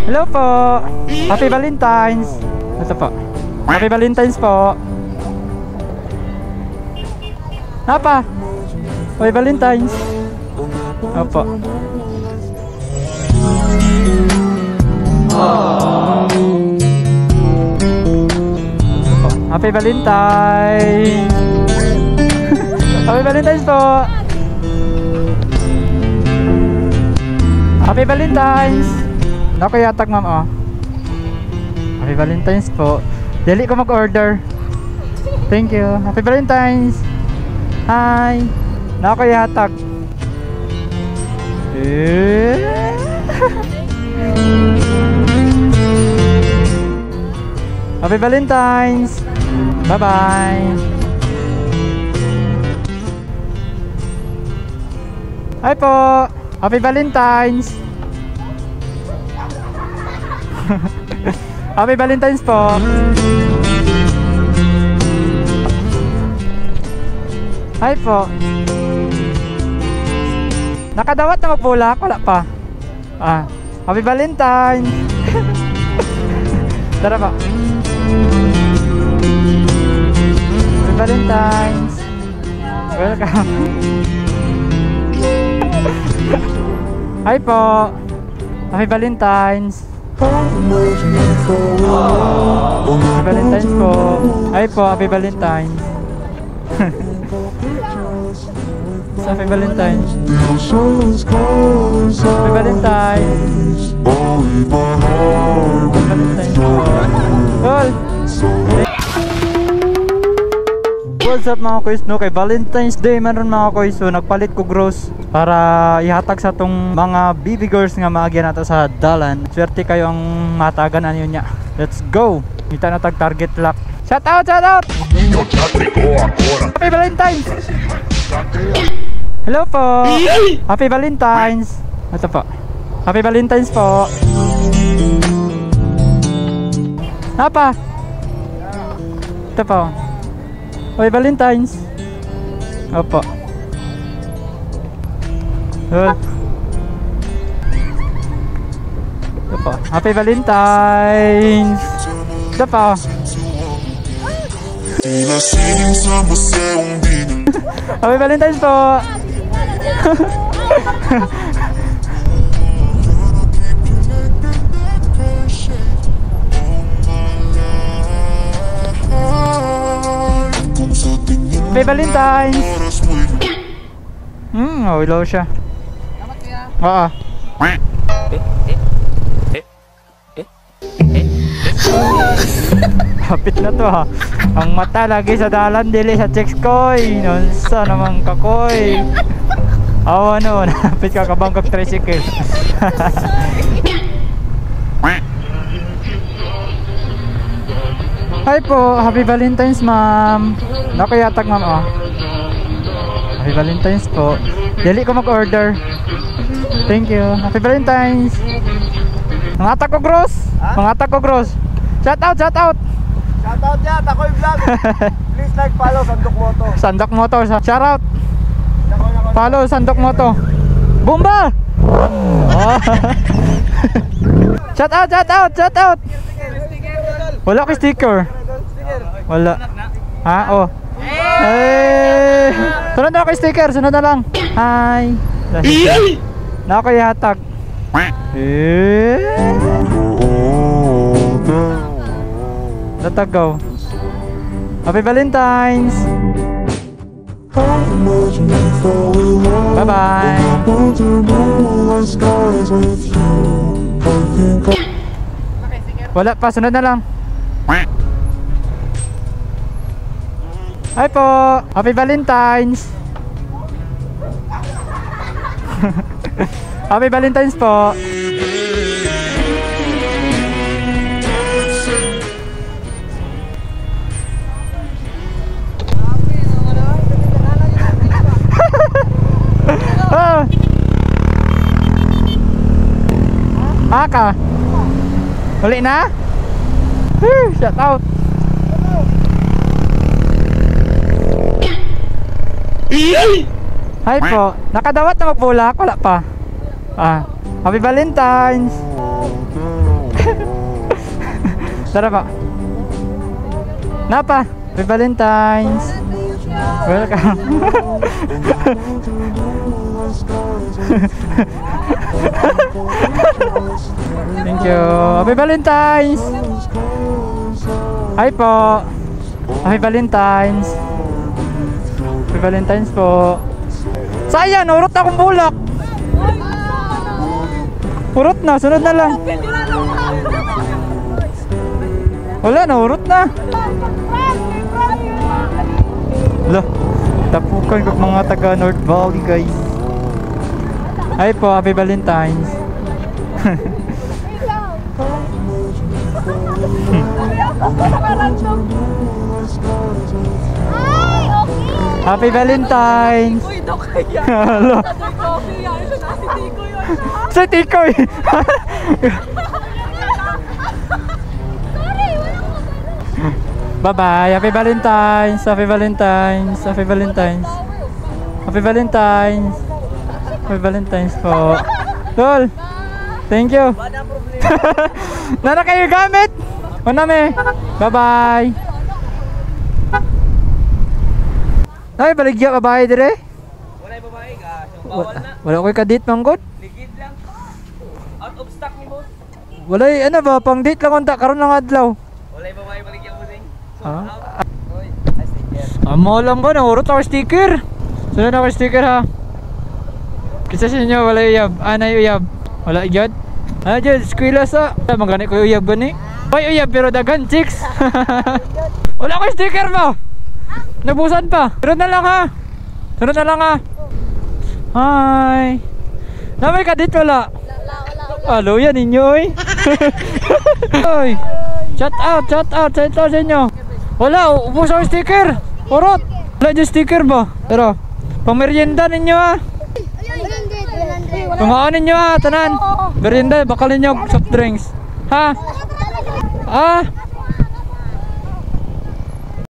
Hello po. Happy Valentine's. Ito po. Happy Valentine's po. Apa? Happy Valentine's. Opo. Happy Valentine's. Happy Valentine's po. Happy Valentine's. Naku yatag ma'am oh. Happy Valentine's po. Dali ko mag-order. Thank you. Happy Valentine's. Hi. Naku yatag. Happy Valentine's. Bye bye. Hi po. Happy Valentine's. Happy Valentine's po. Hi po. Nakadawat na magbulak? Wala pa. Happy Valentine's. Tara pa. Happy Valentine's. Welcome. Hi po. Happy Valentine's. Happy Valentine's po. Hi po. Happy Valentine's. Happy Valentine's. Happy Valentine's. Happy Valentine's po. Cool. What's up mga kuys, no? Kay Valentine's Day meron mga kuys, so nagpalit ko gross para ihatag sa tong mga baby girls nga maagyan nato sa dalan. Swerte kayo ang matagan ano niya. Let's go. Kita na tag target lock. Shout out, shout out. Happy Valentine's. Hello po. Happy Valentine's. Ito po. Happy Valentine's po. Apa? Ito po. Happy Valentine's. Opo. Ito po. Happy Valentine's. Ito po. Happy Valentine's po. Happy Valentine's. Ilaw siya. Oo. Hapit na to ha. Ang mata lagi sa dalan, dili sa checks koy. Nonsa namang kakoy. Awa no, hapit ka kabangkag tricycle. Hi po, Happy Valentine's ma'am. Nakayatag ma'am oh. Happy Valentine's po. Dali ko mag-order. Thank you. Happy Valentine's. Mangatag ko gross. Mangatag ko gross. Shout out, shout out. Shout out niya, Takoy Vlog. Please like, follow Sandok Moto. Sandok Moto, shout out. Follow Sandok Moto. Bomba! Oh. Shout out, shout out, shout out. Wala ko sticker. Wala. Ha? Oh. Hey! Sunod na ako sticker, sunod na lang. Hi. Na ako ihatag. Natagaw. Happy Valentine's. Bye bye. Wala pa, sunod na lang. Hi po. Happy Valentine's. Happy Valentine's po. Aka. Uli na? Shout out. Hi po. Nakadawat na magbulak? Wala pa. Happy Valentine's. Tara pa. Napa, Happy Valentine's. Welcome. Thank you. Happy Valentine's. Hi po. Happy Valentine's. Happy Valentine's po. Sayang, urot na akong bulak. Urot na, sunod na lang. Wala na, urot na. Wala, tapukan ko mga taga North Valley guys. Hi po, Happy Valentine's. Ay, okay. Happy Valentine's. Uy, daw kaya. Hello. Sabi ko, kaya yun na si Tiko yun. Sa Tikoy. Sorry, walang magano. Bye-bye. Happy Valentine's. Happy Valentine's. Happy Valentine's. Happy Valentine's. Happy Valentine's po. Tol. Thank you. Nana kayo gamit. Manami. Bye-bye. Ay, baligya babae dire. Wala yung babae ka. So, bawal na. Wala ko'y kadit manggod. Ligid lang. Out of stock ni boss. Wala ano ba, pang date lang unta karon ng adlaw. Wala yung babae maligyan mo din. So, Ha? out. Oy, I say yes. Amo lang ba, naurot ako sticker. Sunod ako sticker ha. Kisa sa inyo, wala uyab. Anay uyab. Wala iyad. Ano dyan, skwila sa. Magani ko uyab ba ni? May uyab pero dagan chicks. Wala ko sticker mo. Nabusan pa. Sunod na lang ha. Sunod na lang ha. Hi. Namay ka dito wala. Alo yan ninyo oy. Oy. Shout out sa inyo. Wala, ubos ako sticker. Urot. Wala dyan sticker ba? Pero, pamerienda ninyo ha. Tungaan ninyo ha, tanan. Merienda, bakal ninyo soft drinks. Ha? Ah?